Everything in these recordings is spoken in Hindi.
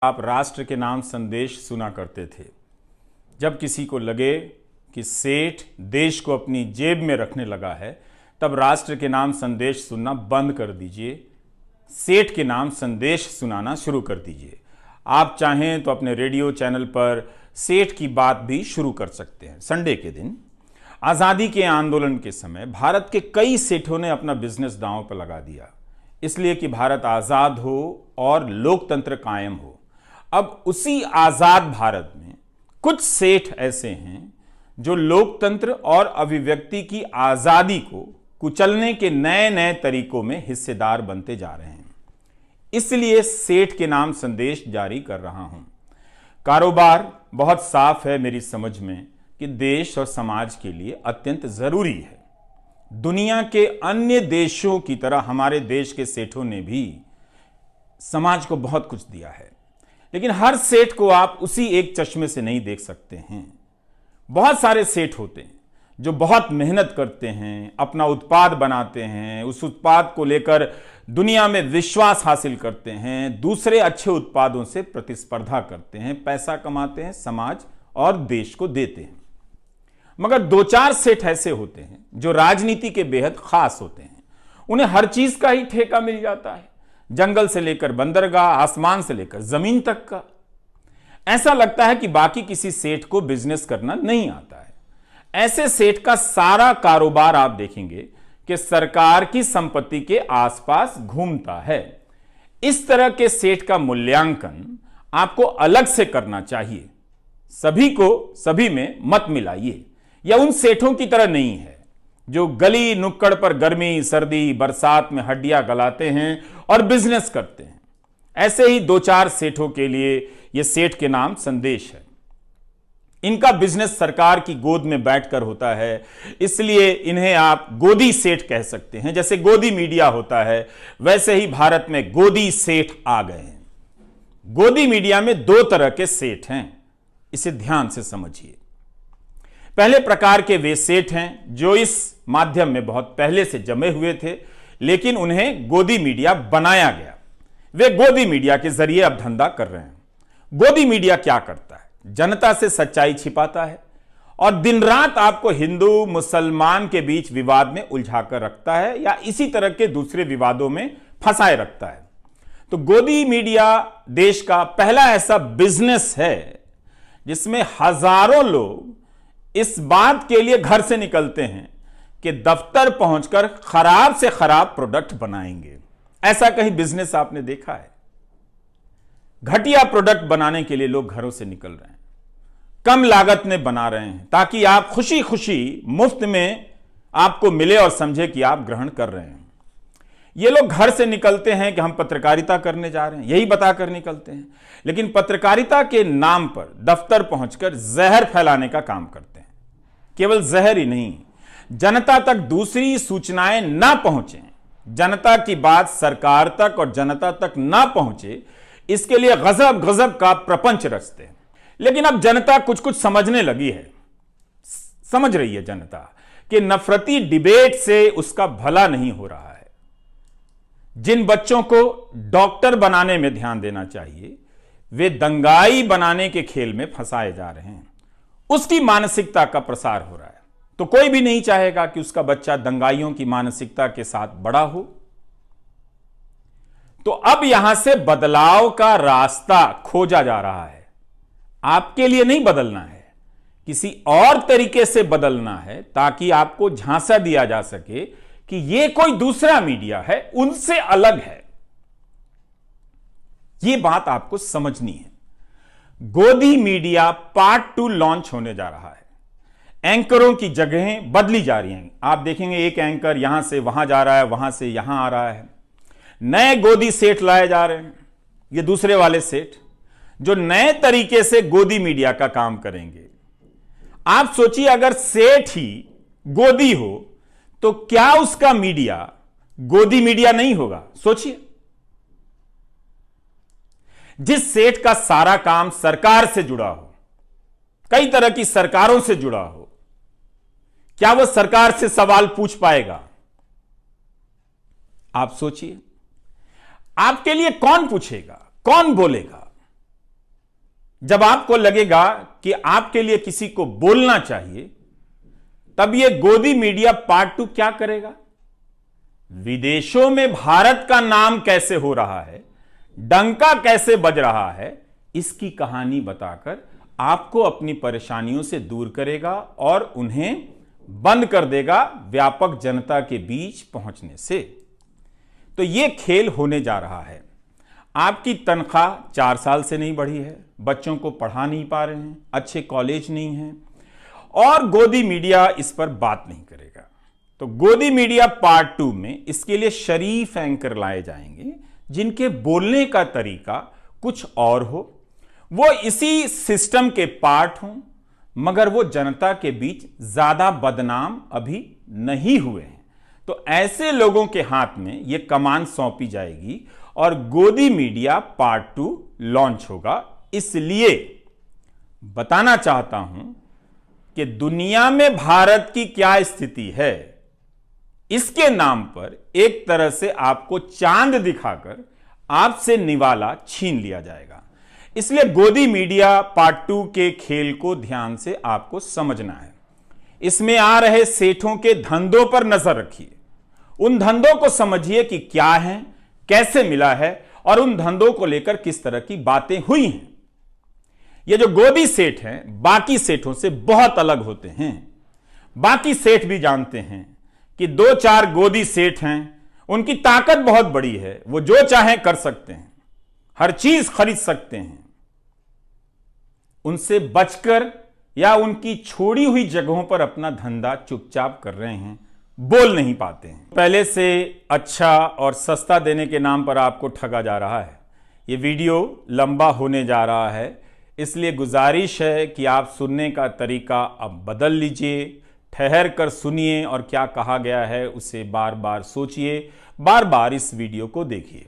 आप राष्ट्र के नाम संदेश सुना करते थे। जब किसी को लगे कि सेठ देश को अपनी जेब में रखने लगा है, तब राष्ट्र के नाम संदेश सुनना बंद कर दीजिए, सेठ के नाम संदेश सुनाना शुरू कर दीजिए। आप चाहें तो अपने रेडियो चैनल पर सेठ की बात भी शुरू कर सकते हैं। संडे के दिन आज़ादी के आंदोलन के समय भारत के कई सेठों ने अपना बिजनेस दांव पर लगा दिया, इसलिए कि भारत आज़ाद हो और लोकतंत्र कायम हो। अब उसी आज़ाद भारत में कुछ सेठ ऐसे हैं जो लोकतंत्र और अभिव्यक्ति की आज़ादी को कुचलने के नए नए तरीकों में हिस्सेदार बनते जा रहे हैं। इसलिए सेठ के नाम संदेश जारी कर रहा हूं। कारोबार बहुत साफ है मेरी समझ में कि देश और समाज के लिए अत्यंत जरूरी है। दुनिया के अन्य देशों की तरह हमारे देश के सेठों ने भी समाज को बहुत कुछ दिया है, लेकिन हर सेठ को आप उसी एक चश्मे से नहीं देख सकते हैं। बहुत सारे सेठ होते हैं जो बहुत मेहनत करते हैं, अपना उत्पाद बनाते हैं, उस उत्पाद को लेकर दुनिया में विश्वास हासिल करते हैं, दूसरे अच्छे उत्पादों से प्रतिस्पर्धा करते हैं, पैसा कमाते हैं, समाज और देश को देते हैं। मगर दो चार सेठ ऐसे होते हैं जो राजनीति के बेहद खास होते हैं। उन्हें हर चीज का ही ठेका मिल जाता है, जंगल से लेकर बंदरगाह, आसमान से लेकर जमीन तक का। ऐसा लगता है कि बाकी किसी सेठ को बिजनेस करना नहीं आता है। ऐसे सेठ का सारा कारोबार आप देखेंगे कि सरकार की संपत्ति के आसपास घूमता है। इस तरह के सेठ का मूल्यांकन आपको अलग से करना चाहिए। सभी को सभी में मत मिलाइए। यह उन सेठों की तरह नहीं है जो गली नुक्कड़ पर गर्मी सर्दी बरसात में हड्डियां गलाते हैं और बिजनेस करते हैं। ऐसे ही दो चार सेठों के लिए यह सेठ के नाम संदेश है। इनका बिजनेस सरकार की गोद में बैठकर होता है, इसलिए इन्हें आप गोदी सेठ कह सकते हैं। जैसे गोदी मीडिया होता है, वैसे ही भारत में गोदी सेठ आ गए हैं। गोदी मीडिया में दो तरह के सेठ हैं, इसे ध्यान से समझिए। पहले प्रकार के वे सेठ हैं जो इस माध्यम में बहुत पहले से जमे हुए थे, लेकिन उन्हें गोदी मीडिया बनाया गया। वे गोदी मीडिया के जरिए अब धंधा कर रहे हैं। गोदी मीडिया क्या करता है? जनता से सच्चाई छिपाता है और दिन रात आपको हिंदू मुसलमान के बीच विवाद में उलझाकर रखता है या इसी तरह के दूसरे विवादों में फंसाए रखता है। तो गोदी मीडिया देश का पहला ऐसा बिजनेस है जिसमें हजारों लोग इस बात के लिए घर से निकलते हैं कि दफ्तर पहुंचकर खराब से खराब प्रोडक्ट बनाएंगे। ऐसा कहीं बिजनेस आपने देखा है? घटिया प्रोडक्ट बनाने के लिए लोग घरों से निकल रहे हैं, कम लागत में बना रहे हैं ताकि आप खुशी खुशी मुफ्त में आपको मिले और समझे कि आप ग्रहण कर रहे हैं। ये लोग घर से निकलते हैं कि हम पत्रकारिता करने जा रहे हैं, यही बताकर निकलते हैं, लेकिन पत्रकारिता के नाम पर दफ्तर पहुंचकर जहर फैलाने का काम करते हैं। केवल जहर ही नहीं, जनता तक दूसरी सूचनाएं ना पहुंचे, जनता की बात सरकार तक और जनता तक ना पहुंचे, इसके लिए गजब गजब का प्रपंच रचते हैं। लेकिन अब जनता कुछ कुछ समझने लगी है। समझ रही है जनता कि नफरती डिबेट से उसका भला नहीं हो रहा है। जिन बच्चों को डॉक्टर बनाने में ध्यान देना चाहिए, वे दंगाई बनाने के खेल में फंसाए जा रहे हैं। उसकी मानसिकता का प्रसार हो रहा है। तो कोई भी नहीं चाहेगा कि उसका बच्चा दंगाइयों की मानसिकता के साथ बड़ा हो। तो अब यहां से बदलाव का रास्ता खोजा जा रहा है। आपके लिए नहीं बदलना है, किसी और तरीके से बदलना है ताकि आपको झांसा दिया जा सके कि यह कोई दूसरा मीडिया है, उनसे अलग है। यह बात आपको समझनी है। गोदी मीडिया पार्ट 2 लॉन्च होने जा रहा है। एंकरों की जगहें बदली जा रही हैं। आप देखेंगे एक एंकर यहां से वहां जा रहा है, वहां से यहां आ रहा है। नए गोदी सेठ लाए जा रहे हैं। ये दूसरे वाले सेठ जो नए तरीके से गोदी मीडिया का काम करेंगे। आप सोचिए, अगर सेठ ही गोदी हो तो क्या उसका मीडिया गोदी मीडिया नहीं होगा? सोचिए, जिस सेठ का सारा काम सरकार से जुड़ा हो, कई तरह की सरकारों से जुड़ा हो, क्या वो सरकार से सवाल पूछ पाएगा? आप सोचिए, आपके लिए कौन पूछेगा, कौन बोलेगा? जब आपको लगेगा कि आपके लिए किसी को बोलना चाहिए, तब यह गोदी मीडिया पार्ट 2 क्या करेगा? विदेशों में भारत का नाम कैसे हो रहा है, डंका कैसे बज रहा है, इसकी कहानी बताकर आपको अपनी परेशानियों से दूर करेगा और उन्हें बंद कर देगा व्यापक जनता के बीच पहुंचने से। तो यह खेल होने जा रहा है। आपकी तनख्वाह 4 साल से नहीं बढ़ी है, बच्चों को पढ़ा नहीं पा रहे हैं, अच्छे कॉलेज नहीं हैं, और गोदी मीडिया इस पर बात नहीं करेगा। तो गोदी मीडिया पार्ट 2 में इसके लिए शरीफ एंकर लाए जाएंगे, जिनके बोलने का तरीका कुछ और हो, वो इसी सिस्टम के पार्ट हों, मगर वो जनता के बीच ज्यादा बदनाम अभी नहीं हुए हैं। तो ऐसे लोगों के हाथ में यह कमान सौंपी जाएगी और गोदी मीडिया पार्ट 2 लॉन्च होगा। इसलिए बताना चाहता हूं कि दुनिया में भारत की क्या स्थिति है, इसके नाम पर एक तरह से आपको चांद दिखाकर आपसे निवाला छीन लिया जाएगा। इसलिए गोदी मीडिया पार्ट 2 के खेल को ध्यान से आपको समझना है। इसमें आ रहे सेठों के धंधों पर नजर रखिए, उन धंधों को समझिए कि क्या है, कैसे मिला है और उन धंधों को लेकर किस तरह की बातें हुई हैं। ये जो गोदी सेठ हैं बाकी सेठों से बहुत अलग होते हैं। बाकी सेठ भी जानते हैं कि 2-4 गोदी सेठ हैं, उनकी ताकत बहुत बड़ी है, वो जो चाहें कर सकते हैं, हर चीज खरीद सकते हैं। उनसे बचकर या उनकी छोड़ी हुई जगहों पर अपना धंधा चुपचाप कर रहे हैं, बोल नहीं पाते हैं। पहले से अच्छा और सस्ता देने के नाम पर आपको ठगा जा रहा है। यह वीडियो लंबा होने जा रहा है, इसलिए गुजारिश है कि आप सुनने का तरीका अब बदल लीजिए, ठहर कर सुनिए और क्या कहा गया है उसे बार बार सोचिए, बार बार इस वीडियो को देखिए।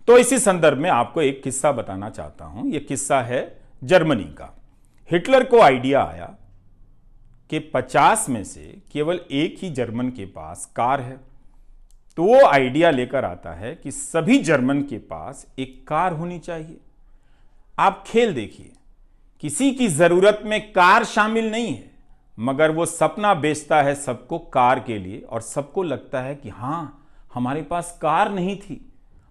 तो इसी संदर्भ में आपको एक किस्सा बताना चाहता हूं। यह किस्सा है जर्मनी का। हिटलर को आइडिया आया कि 50 में से केवल एक ही जर्मन के पास कार है। तो वो आइडिया लेकर आता है कि सभी जर्मन के पास एक कार होनी चाहिए। आप खेल देखिए, किसी की जरूरत में कार शामिल नहीं है, मगर वो सपना बेचता है सबको कार के लिए, और सबको लगता है कि हां, हमारे पास कार नहीं थी,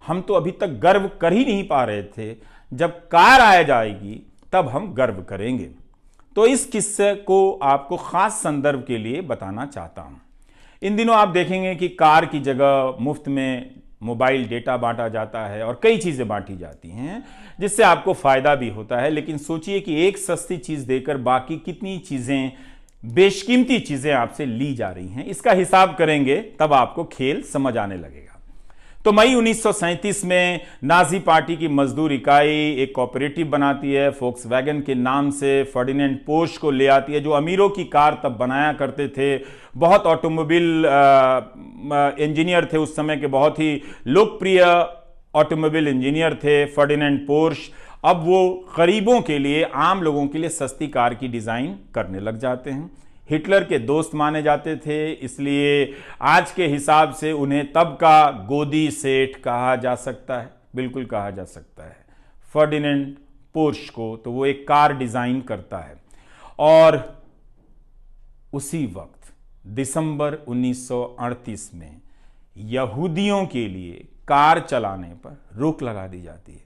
हम तो अभी तक गर्व कर ही नहीं पा रहे थे, जब कार आ जाएगी तब हम गर्व करेंगे। तो इस किस्से को आपको खास संदर्भ के लिए बताना चाहता हूं। इन दिनों आप देखेंगे कि कार की जगह मुफ्त में मोबाइल डेटा बांटा जाता है और कई चीजें बांटी जाती हैं, जिससे आपको फायदा भी होता है। लेकिन सोचिए कि एक सस्ती चीज देकर बाकी कितनी चीजें, बेशकीमती चीजें आपसे ली जा रही हैं। इसका हिसाब करेंगे तब आपको खेल समझ आने लगेगा। तो मई 1937 में नाजी पार्टी की मजदूर इकाई एक कोऑपरेटिव बनाती है, फोक्सवैगन के नाम से फर्डिनेंड पोर्श को ले आती है, जो अमीरों की कार तब बनाया करते थे। बहुत ऑटोमोबाइल इंजीनियर थे उस समय के, बहुत ही लोकप्रिय ऑटोमोबाइल इंजीनियर थे फर्डिनेंड पोर्श। अब वो गरीबों के लिए, आम लोगों के लिए सस्ती कार की डिजाइन करने लग जाते हैं। हिटलर के दोस्त माने जाते थे, इसलिए आज के हिसाब से उन्हें तब का गोदी सेठ कहा जा सकता है, बिल्कुल कहा जा सकता है फर्डिनेंड पोर्श को। तो वो एक कार डिजाइन करता है और उसी वक्त दिसंबर 1938 में यहूदियों के लिए कार चलाने पर रोक लगा दी जाती है।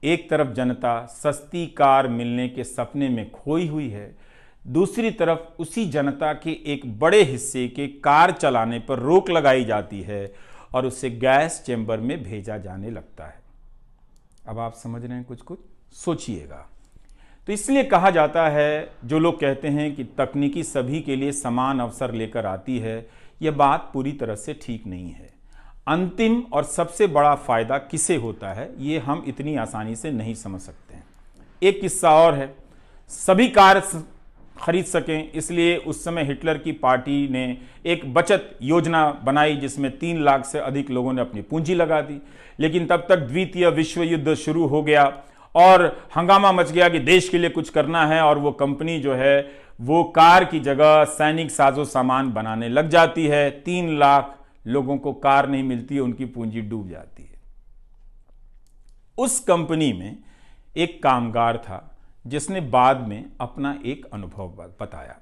एक तरफ जनता सस्ती कार मिलने के सपने में खोई हुई है, दूसरी तरफ उसी जनता के एक बड़े हिस्से के कार चलाने पर रोक लगाई जाती है और उसे गैस चैम्बर में भेजा जाने लगता है। अब आप समझ रहे हैं, कुछ कुछ सोचिएगा। तो इसलिए कहा जाता है, जो लोग कहते हैं कि तकनीकी सभी के लिए समान अवसर लेकर आती है, यह बात पूरी तरह से ठीक नहीं है। अंतिम और सबसे बड़ा फायदा किसे होता है, ये हम इतनी आसानी से नहीं समझ सकते हैं। एक किस्सा और है, सभी कार खरीद सकें, इसलिए उस समय हिटलर की पार्टी ने एक बचत योजना बनाई, जिसमें 3 लाख से अधिक लोगों ने अपनी पूंजी लगा दी। लेकिन तब तक द्वितीय विश्व युद्ध शुरू हो गया और हंगामा मच गया कि देश के लिए कुछ करना है, और वो कंपनी जो है वो कार की जगह सैनिक साजो सामान बनाने लग जाती है। 3 लाख लोगों को कार नहीं मिलती है, उनकी पूंजी डूब जाती है। उस कंपनी में एक कामगार था जिसने बाद में अपना एक अनुभव बताया।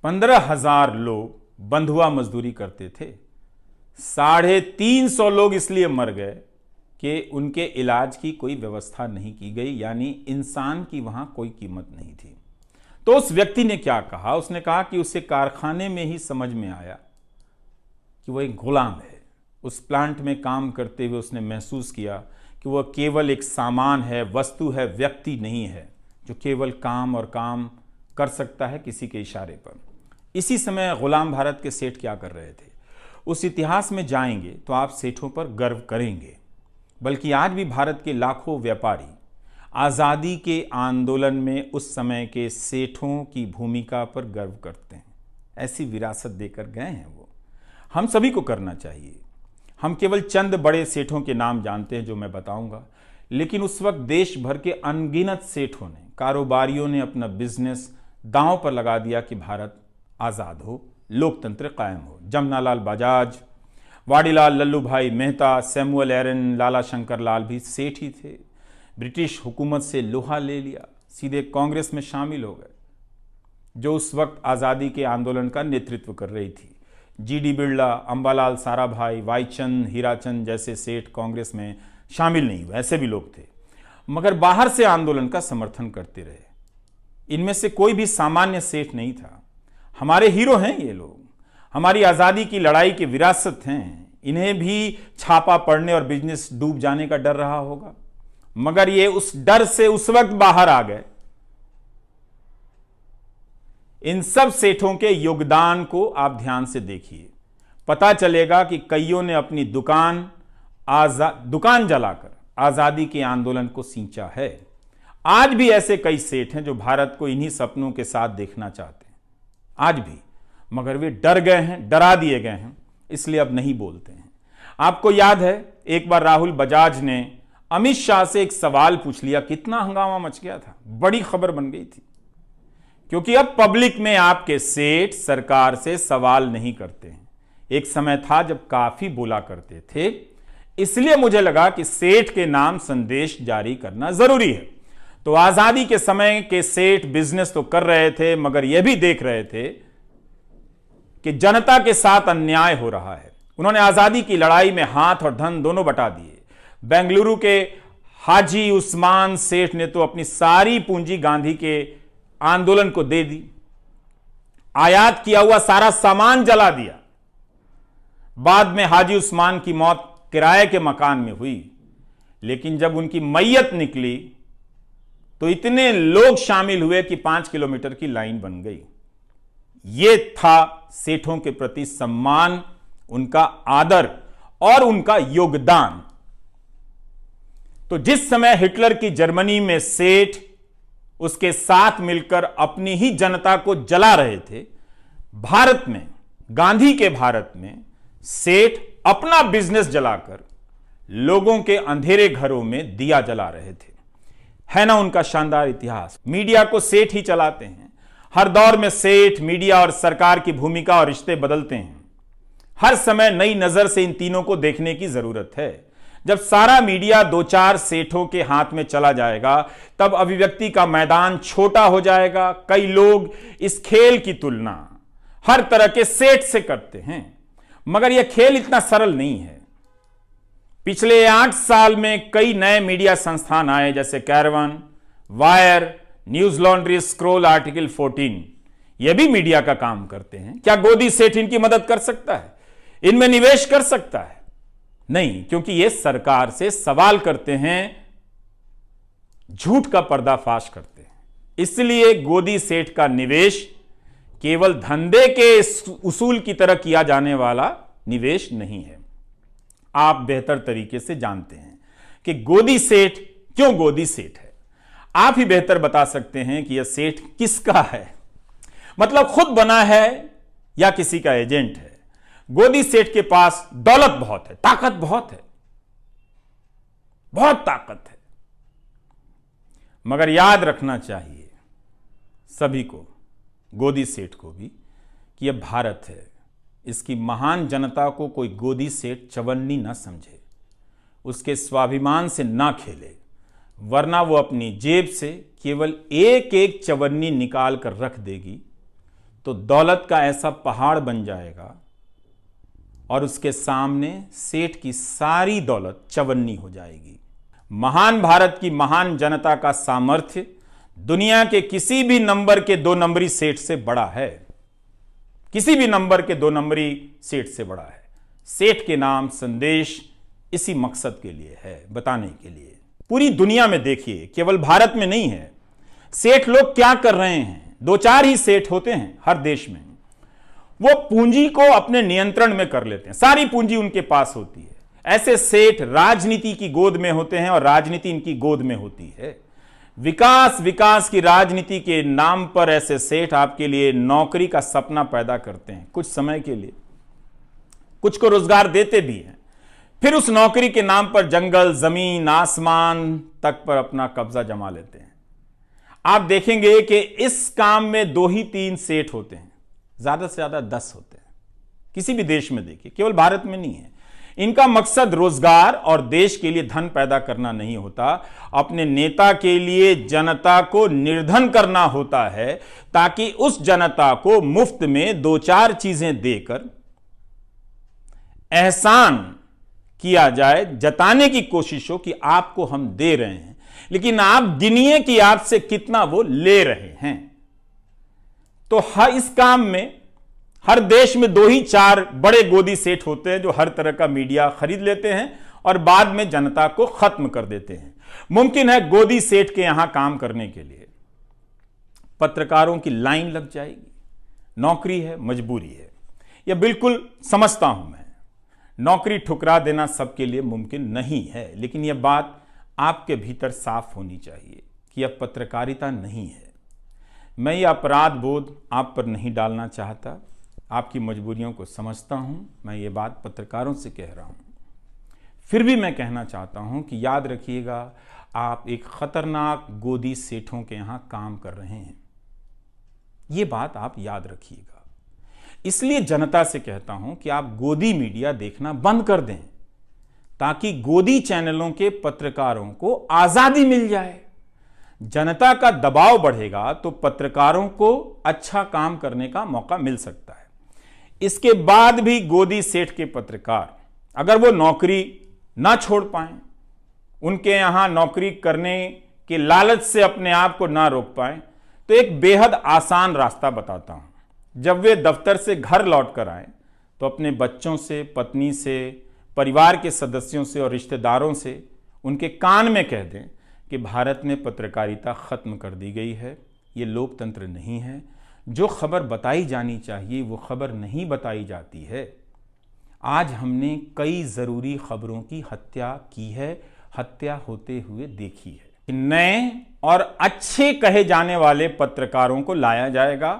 15,000 लोग बंधुआ मजदूरी करते थे। 350 लोग इसलिए मर गए कि उनके इलाज की कोई व्यवस्था नहीं की गई, यानी इंसान की वहां कोई कीमत नहीं थी। तो उस व्यक्ति ने क्या कहा? उसने कहा कि उसे कारखाने में ही समझ में आया कि वह एक गुलाम है। उस प्लांट में काम करते हुए उसने महसूस किया कि वह केवल एक सामान है, वस्तु है, व्यक्ति नहीं है जो केवल काम और काम कर सकता है किसी के इशारे पर। इसी समय गुलाम भारत के सेठ क्या कर रहे थे? उस इतिहास में जाएंगे तो आप सेठों पर गर्व करेंगे। बल्कि आज भी भारत के लाखों व्यापारी आज़ादी के आंदोलन में उस समय के सेठों की भूमिका पर गर्व करते हैं। ऐसी विरासत देकर गए हैं वो। हम सभी को करना चाहिए। हम केवल चंद बड़े सेठों के नाम जानते हैं जो मैं बताऊंगा, लेकिन उस वक्त देश भर के अनगिनत सेठों ने, कारोबारियों ने अपना बिजनेस दांव पर लगा दिया कि भारत आज़ाद हो, लोकतंत्र कायम हो। जमनालाल बजाज, वाडीलाल लल्लू भाई मेहता, सैमुअल एरन, लाला शंकर लाल भी सेठ ही थे। ब्रिटिश हुकूमत से लोहा ले लिया, सीधे कांग्रेस में शामिल हो गए जो उस वक्त आज़ादी के आंदोलन का नेतृत्व कर रही थी। जीडी बिरला, अंबालाल साराभाई, वाईचंद, हीराचंद जैसे सेठ कांग्रेस में शामिल नहीं हुए, ऐसे भी लोग थे, मगर बाहर से आंदोलन का समर्थन करते रहे। इनमें से कोई भी सामान्य सेठ नहीं था। हमारे हीरो हैं ये लोग, हमारी आज़ादी की लड़ाई की विरासत हैं। इन्हें भी छापा पड़ने और बिजनेस डूब जाने का डर रहा होगा, मगर ये उस डर से उस वक्त बाहर आ गए। इन सब सेठों के योगदान को आप ध्यान से देखिए, पता चलेगा कि कईयों ने अपनी दुकान जलाकर आज़ादी के आंदोलन को सींचा है। आज भी ऐसे कई सेठ हैं जो भारत को इन्हीं सपनों के साथ देखना चाहते हैं, आज भी, मगर वे डर गए हैं, डरा दिए गए हैं, इसलिए अब नहीं बोलते हैं। आपको याद है एक बार राहुल बजाज ने अमित शाह से एक सवाल पूछ लिया, कितना हंगामा मच गया था, बड़ी खबर बन गई थी, क्योंकि अब पब्लिक में आपके सेठ सरकार से सवाल नहीं करते हैं। एक समय था जब काफी बोला करते थे, इसलिए मुझे लगा कि सेठ के नाम संदेश जारी करना जरूरी है। तो आजादी के समय के सेठ बिजनेस तो कर रहे थे, मगर यह भी देख रहे थे कि जनता के साथ अन्याय हो रहा है। उन्होंने आजादी की लड़ाई में हाथ और धन दोनों बटा दिए। बेंगलुरु के हाजी उस्मान सेठ ने तो अपनी सारी पूंजी गांधी के आंदोलन को दे दी, आयात किया हुआ सारा सामान जला दिया। बाद में हाजी उस्मान की मौत किराए के मकान में हुई, लेकिन जब उनकी मैयत निकली तो इतने लोग शामिल हुए कि 5 किलोमीटर की लाइन बन गई। यह था सेठों के प्रति सम्मान, उनका आदर और उनका योगदान। तो जिस समय हिटलर की जर्मनी में सेठ उसके साथ मिलकर अपनी ही जनता को जला रहे थे, भारत में, गांधी के भारत में, सेठ अपना बिजनेस जलाकर लोगों के अंधेरे घरों में दिया जला रहे थे। है ना उनका शानदार इतिहास। मीडिया को सेठ ही चलाते हैं। हर दौर में सेठ, मीडिया और सरकार की भूमिका और रिश्ते बदलते हैं। हर समय नई नजर से इन तीनों को देखने की जरूरत है। जब सारा मीडिया 2-4 सेठों के हाथ में चला जाएगा, तब अभिव्यक्ति का मैदान छोटा हो जाएगा। कई लोग इस खेल की तुलना हर तरह के सेठ से करते हैं, मगर यह खेल इतना सरल नहीं है। पिछले 8 साल में कई नए मीडिया संस्थान आए, जैसे caravan, wire, news laundry, scroll, article 14। यह भी मीडिया का काम करते हैं। क्या गोदी सेठ इनकी मदद कर सकता है? इनमें निवेश कर सकता है? नहीं, क्योंकि ये सरकार से सवाल करते हैं, झूठ का पर्दाफाश करते हैं। इसलिए गोदी सेठ का निवेश केवल धंधे के उसूल की तरह किया जाने वाला निवेश नहीं है। आप बेहतर तरीके से जानते हैं कि गोदी सेठ क्यों गोदी सेठ है। आप ही बेहतर बता सकते हैं कि यह सेठ किसका है, मतलब खुद बना है या किसी का एजेंट है। गोदी सेठ के पास दौलत बहुत है, ताकत बहुत है, बहुत ताकत है, मगर याद रखना चाहिए सभी को, गोदी सेठ को भी, कि यह भारत है। इसकी महान जनता को कोई गोदी सेठ चवन्नी ना समझे, उसके स्वाभिमान से ना खेले। वरना वो अपनी जेब से केवल एक एक चवन्नी निकाल कर रख देगी तो दौलत का ऐसा पहाड़ बन जाएगा और उसके सामने सेठ की सारी दौलत चवन्नी हो जाएगी। महान भारत की महान जनता का सामर्थ्य दुनिया के किसी भी नंबर के 2 नंबरी सेठ से बड़ा है, किसी भी नंबर के 2 नंबरी सेठ से बड़ा है। सेठ के नाम संदेश इसी मकसद के लिए है, बताने के लिए। पूरी दुनिया में देखिए, केवल भारत में नहीं है, सेठ लोग क्या कर रहे हैं। 2-4 ही सेठ होते हैं हर देश में, वो पूंजी को अपने नियंत्रण में कर लेते हैं, सारी पूंजी उनके पास होती है। ऐसे सेठ राजनीति की गोद में होते हैं और राजनीति इनकी गोद में होती है। विकास विकास की राजनीति के नाम पर ऐसे सेठ आपके लिए नौकरी का सपना पैदा करते हैं, कुछ समय के लिए, कुछ को रोजगार देते भी हैं, फिर उस नौकरी के नाम पर जंगल, जमीन, आसमान तक पर अपना कब्जा जमा लेते हैं। आप देखेंगे कि इस काम में 2 ही 3 सेठ होते हैं, ज्यादा से ज्यादा 10 होते हैं। किसी भी देश में देखिए, केवल भारत में नहीं है। इनका मकसद रोजगार और देश के लिए धन पैदा करना नहीं होता, अपने नेता के लिए जनता को निर्धन करना होता है, ताकि उस जनता को मुफ्त में 2-4 चीजें देकर एहसान किया जाए, जताने की कोशिश हो कि आपको हम दे रहे हैं, लेकिन आप गिनिए कि आपसे कितना वो ले रहे हैं। तो हर इस काम में हर देश में 2 ही 4 बड़े गोदी सेठ होते हैं जो हर तरह का मीडिया खरीद लेते हैं और बाद में जनता को खत्म कर देते हैं। मुमकिन है गोदी सेठ के यहां काम करने के लिए पत्रकारों की लाइन लग जाएगी। नौकरी है, मजबूरी है, यह बिल्कुल समझता हूं मैं। नौकरी ठुकरा देना सबके लिए मुमकिन नहीं है, लेकिन यह बात आपके भीतर साफ होनी चाहिए कि यह पत्रकारिता नहीं है। मैं ये अपराध बोध आप पर नहीं डालना चाहता, आपकी मजबूरियों को समझता हूं। मैं ये बात पत्रकारों से कह रहा हूं, फिर भी मैं कहना चाहता हूं कि याद रखिएगा, आप एक खतरनाक गोदी सेठों के यहां काम कर रहे हैं। ये बात आप याद रखिएगा। इसलिए जनता से कहता हूं कि आप गोदी मीडिया देखना बंद कर दें, ताकि गोदी चैनलों के पत्रकारों को आजादी मिल जाए। जनता का दबाव बढ़ेगा तो पत्रकारों को अच्छा काम करने का मौका मिल सकता है। इसके बाद भी गोदी सेठ के पत्रकार अगर वो नौकरी ना छोड़ पाए, उनके यहां नौकरी करने के लालच से अपने आप को ना रोक पाए, तो एक बेहद आसान रास्ता बताता हूं। जब वे दफ्तर से घर लौट कर आए तो अपने बच्चों से, पत्नी से, परिवार के सदस्यों से और रिश्तेदारों से उनके कान में कह दें कि भारत में पत्रकारिता खत्म कर दी गई है, ये लोकतंत्र नहीं है। जो खबर बताई जानी चाहिए वो खबर नहीं बताई जाती है। आज हमने कई जरूरी खबरों की हत्या की है, हत्या होते हुए देखी है। नए और अच्छे कहे जाने वाले पत्रकारों को लाया जाएगा।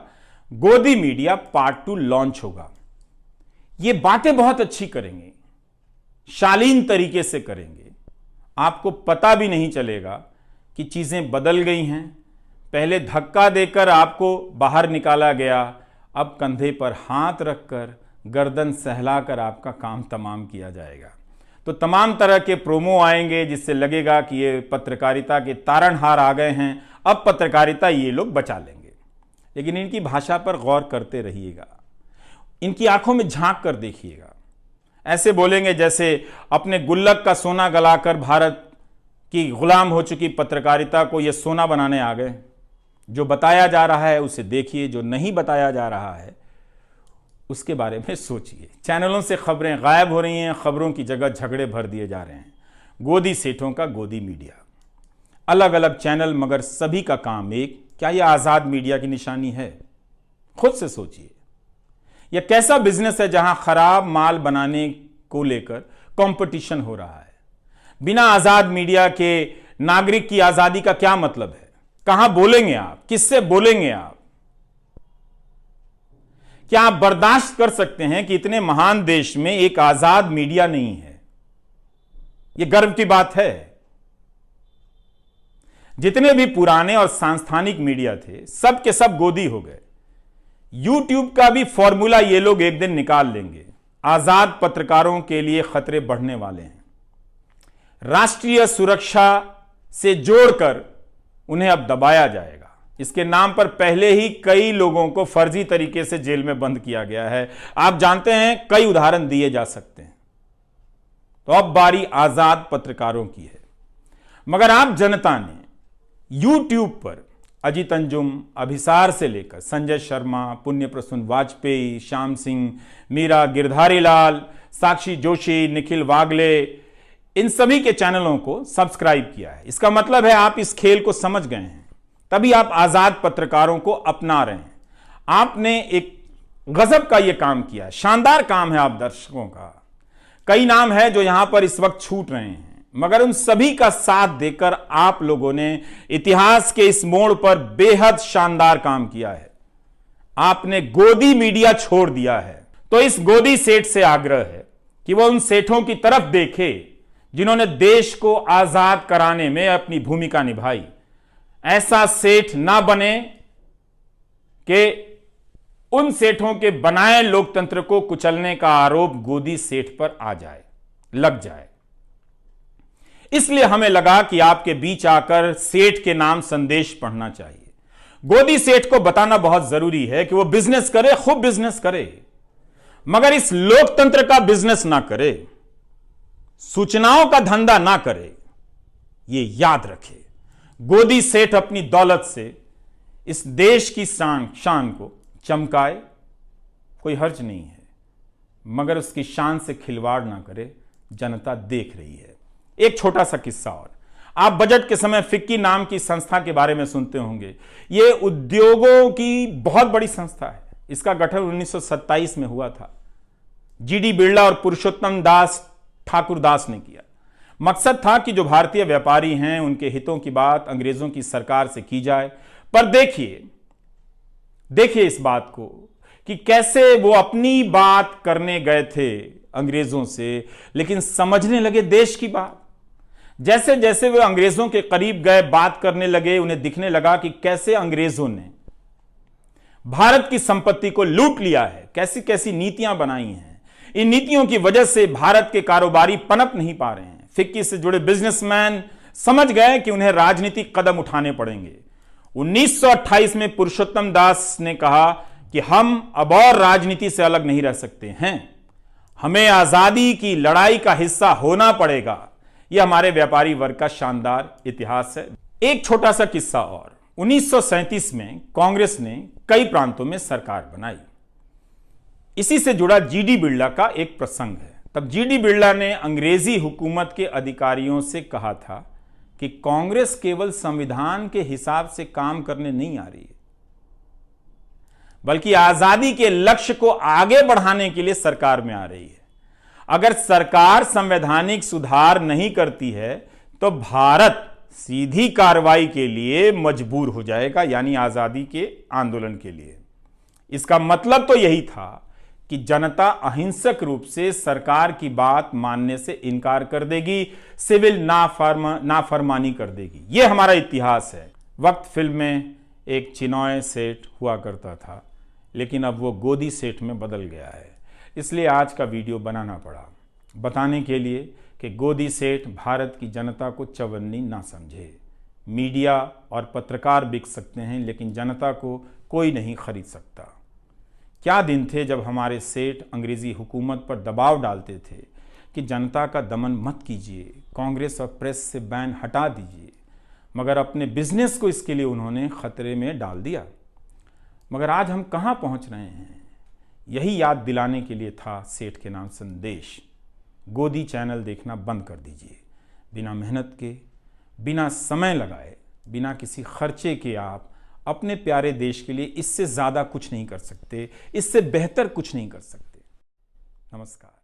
गोदी मीडिया पार्ट 2 लॉन्च होगा। ये बातें बहुत अच्छी करेंगे, शालीन तरीके से करेंगे। आपको पता भी नहीं चलेगा कि चीजें बदल गई हैं। पहले धक्का देकर आपको बाहर निकाला गया, अब कंधे पर हाथ रखकर, गर्दन सहलाकर आपका काम तमाम किया जाएगा। तो तमाम तरह के प्रोमो आएंगे जिससे लगेगा कि ये पत्रकारिता के तारणहार आ गए हैं, अब पत्रकारिता ये लोग बचा लेंगे। लेकिन इनकी भाषा पर गौर करते रहिएगा, इनकी आंखों में झांक कर देखिएगा। ऐसे बोलेंगे जैसे अपने गुल्लक का सोना गलाकर भारत की गुलाम हो चुकी पत्रकारिता को ये सोना बनाने आ गए। जो बताया जा रहा है उसे देखिए, जो नहीं बताया जा रहा है उसके बारे में सोचिए। चैनलों से खबरें गायब हो रही हैं, खबरों की जगह झगड़े भर दिए जा रहे हैं। गोदी सेठों का गोदी मीडिया, अलग अलग चैनल मगर सभी का काम एक। क्या यह आजाद मीडिया की निशानी है? खुद से सोचिए। यह कैसा बिजनेस है जहां खराब माल बनाने को लेकर कंपटीशन हो रहा है? बिना आजाद मीडिया के नागरिक की आजादी का क्या मतलब है? कहां बोलेंगे आप? किससे बोलेंगे आप? क्या आप बर्दाश्त कर सकते हैं कि इतने महान देश में एक आजाद मीडिया नहीं है? यह गर्व की बात है। जितने भी पुराने और सांस्थानिक मीडिया थे सब के सब गोदी हो गए। यूट्यूब का भी फॉर्मूला ये लोग एक दिन निकाल लेंगे। आजाद पत्रकारों के लिए खतरे बढ़ने वाले हैं। राष्ट्रीय सुरक्षा से जोड़कर उन्हें अब दबाया जाएगा। इसके नाम पर पहले ही कई लोगों को फर्जी तरीके से जेल में बंद किया गया है। आप जानते हैं, कई उदाहरण दिए जा सकते हैं। तो अब बारी आजाद पत्रकारों की है। मगर आप जनता ने YouTube पर अजीत अंजुम, अभिसार से लेकर संजय शर्मा, पुण्य प्रसून वाजपेयी, श्याम सिंह मीरा, गिरधारी लाल, साक्षी जोशी, निखिल वागले, इन सभी के चैनलों को सब्सक्राइब किया है। इसका मतलब है आप इस खेल को समझ गए हैं, तभी आप आजाद पत्रकारों को अपना रहे हैं। आपने एक गजब का यह काम किया, शानदार काम है आप दर्शकों का। कई नाम है जो यहां पर इस वक्त छूट रहे हैं, मगर उन सभी का साथ देकर आप लोगों ने इतिहास के इस मोड़ पर बेहद शानदार काम किया है। आपने गोदी मीडिया छोड़ दिया है। तो इस गोदी सेठ से आग्रह है कि वह उन सेठों की तरफ देखे जिन्होंने देश को आजाद कराने में अपनी भूमिका निभाई। ऐसा सेठ ना बने कि उन सेठों के बनाए लोकतंत्र को कुचलने का आरोप गोदी सेठ पर आ जाए, लग जाए। इसलिए हमें लगा कि आपके बीच आकर सेठ के नाम संदेश पढ़ना चाहिए। गोदी सेठ को बताना बहुत जरूरी है कि वो बिजनेस करे, खूब बिजनेस करे, मगर इस लोकतंत्र का बिजनेस ना करे, सूचनाओं का धंधा ना करे। ये याद रखे, गोदी सेठ अपनी दौलत से इस देश की शान को चमकाए, कोई हर्ज नहीं है, मगर उसकी शान से खिलवाड़ ना करे। जनता देख रही है। एक छोटा सा किस्सा और, आप बजट के समय फिक्की नाम की संस्था के बारे में सुनते होंगे। यह उद्योगों की बहुत बड़ी संस्था है। इसका गठन 1927 में हुआ था। जीडी बिरला और पुरुषोत्तम दास ठाकुरदास ने किया। मकसद था कि जो भारतीय व्यापारी हैं उनके हितों की बात अंग्रेजों की सरकार से की जाए। पर देखिए इस बात को कि कैसे वो अपनी बात करने गए थे अंग्रेजों से, लेकिन समझने लगे देश की बात। जैसे जैसे वे अंग्रेजों के करीब गए, बात करने लगे, उन्हें दिखने लगा कि कैसे अंग्रेजों ने भारत की संपत्ति को लूट लिया है, कैसी कैसी नीतियां बनाई हैं। इन नीतियों की वजह से भारत के कारोबारी पनप नहीं पा रहे हैं। फिक्की से जुड़े बिजनेसमैन समझ गए कि उन्हें राजनीतिक कदम उठाने पड़ेंगे। 1928 में पुरुषोत्तम दास ने कहा कि हम अब और राजनीति से अलग नहीं रह सकते हैं, हमें आजादी की लड़ाई का हिस्सा होना पड़ेगा। यह हमारे व्यापारी वर्ग का शानदार इतिहास है। एक छोटा सा किस्सा और, 1937 में कांग्रेस ने कई प्रांतों में सरकार बनाई। इसी से जुड़ा जीडी बिरला का एक प्रसंग है। तब जीडी बिरला ने अंग्रेजी हुकूमत के अधिकारियों से कहा था कि कांग्रेस केवल संविधान के हिसाब से काम करने नहीं आ रही है, बल्कि आजादी के लक्ष्य को आगे बढ़ाने के लिए सरकार में आ रही है। अगर सरकार संवैधानिक सुधार नहीं करती है तो भारत सीधी कार्रवाई के लिए मजबूर हो जाएगा, यानी आजादी के आंदोलन के लिए। इसका मतलब तो यही था कि जनता अहिंसक रूप से सरकार की बात मानने से इनकार कर देगी, सिविल नाफरमानी कर देगी। यह हमारा इतिहास है। वक्त फिल्म में एक चिनॉय सेठ हुआ करता था, लेकिन अब वो गोदी सेठ में बदल गया है। इसलिए आज का वीडियो बनाना पड़ा, बताने के लिए कि गोदी सेठ भारत की जनता को चवन्नी ना समझे। मीडिया और पत्रकार बिक सकते हैं, लेकिन जनता को कोई नहीं खरीद सकता। क्या दिन थे जब हमारे सेठ अंग्रेजी हुकूमत पर दबाव डालते थे कि जनता का दमन मत कीजिए, कांग्रेस और प्रेस से बैन हटा दीजिए, मगर अपने बिजनेस को इसके लिए उन्होंने खतरे में डाल दिया। मगर आज हम कहाँ पहुँच रहे हैं, यही याद दिलाने के लिए था सेठ के नाम संदेश। गोदी चैनल देखना बंद कर दीजिए। बिना मेहनत के, बिना समय लगाए, बिना किसी खर्चे के आप अपने प्यारे देश के लिए इससे ज़्यादा कुछ नहीं कर सकते, इससे बेहतर कुछ नहीं कर सकते। नमस्कार।